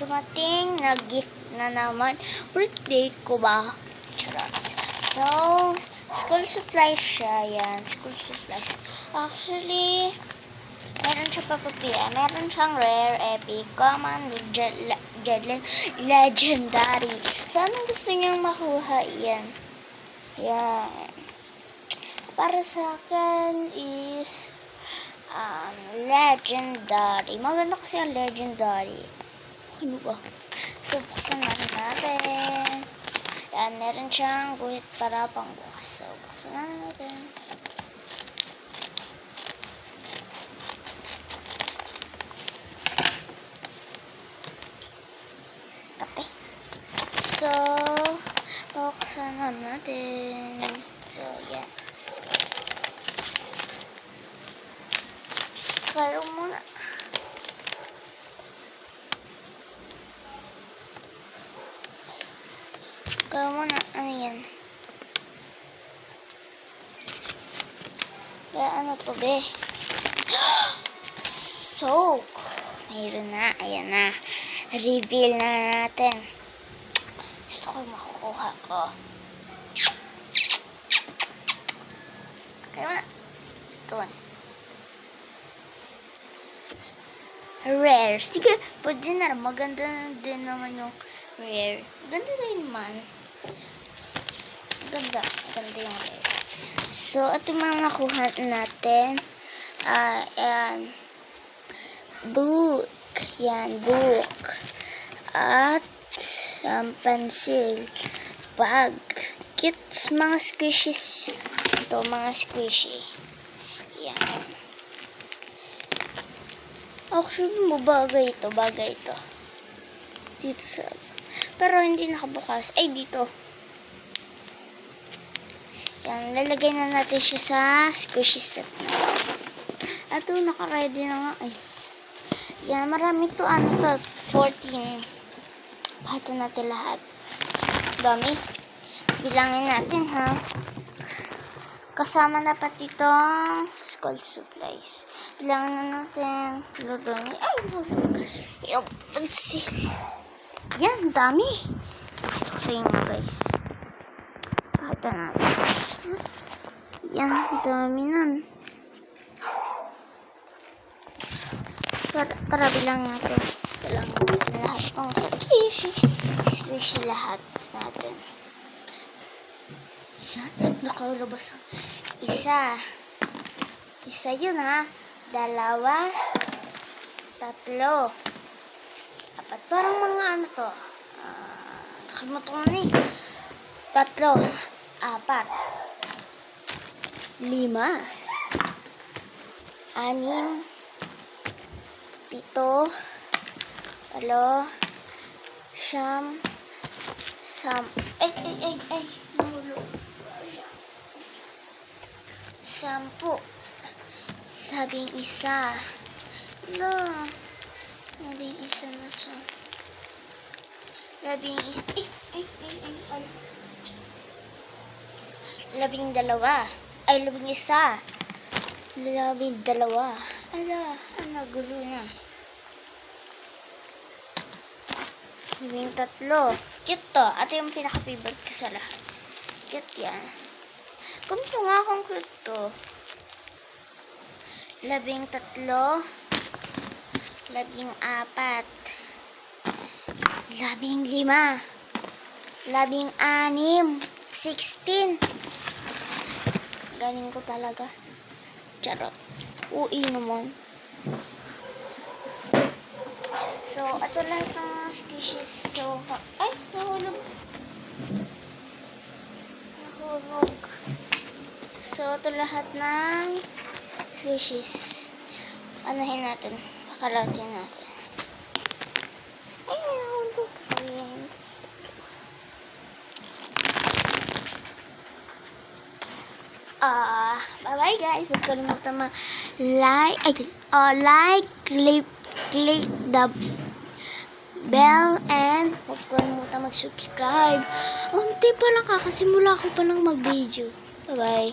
dumating na gift na naman. Birthday ko ba? Charot. So, school supplies siya. Yan, school supplies. Actually, meron siya papapila. Meron siyang rare, epic, common, legendary. So, anong gusto niyong makuha? Yan. Yan. Para sa akin is legendary. Maganda kasi ang legendary. Ano ba? So, buksan natin. Yan, meron siyang guhit para pang bukas. So, buksan natin. Kape. So, buksan natin. So, yan. Kaya muna. Ano yan? Ano to, be? Soap. Mayroon na. Ayan na. Reveal na natin. Gusto ko makukuha ko. Kaya muna. Ito. Rare. Sige, pwede na. Maganda din naman yung rare. Ganda din naman. Ganda yung rare. So, ito mga nakuha natin. Ayan. Book. Yan, book. At pencil. Bag. Kits, mga squishies. Ito, mga squishy. Yan. Actually, bagay ito. Dito sa... Pero hindi nakabukas. Ay, dito. Yan, lalagay na natin siya sa squishy set na. Ito, naka-ready na nga. Ay. Yan, marami to. 14. Bahatan natin lahat. Dami. Bilangin natin, ha. Kasama na pati itong school supplies. Bilangin na natin. Lodoni. Ay, yung pencil. Yan, dami. Ito sa inyo, guys. Pakita natin. Yan, dami nun. Para bilangin natin. Bilangin natin lahat ng squishy lahat natin. Yan, nakalabas. Isa yun, ha. 2, 3, 4. Parang mga ano to. Nakalimutan ko na eh. 3, 4, 5, 6, 7, 8, 9, 10, 11. No. 11 na siya. 12. 11. 12. Ala, gulo na. 13. Cute to. Ito yung pinaka-favorite ko sa lahat. Cute yan. Kumito nga akong cute to. 13. 14. 15. 16. 16. Galing ko talaga. Charot. Ui naman. So, ito lang itong squishies. So, ay, nahulog. So, ito lahat ng squishies. Anahin natin. Pakalatin natin. Ay, nahulog. Bye-bye guys. Huwag kalimutan like, click the bell, and huwag kalimutan mag-subscribe. Unti pa lang kakasimula ko pa lang mag-video. Bye-bye.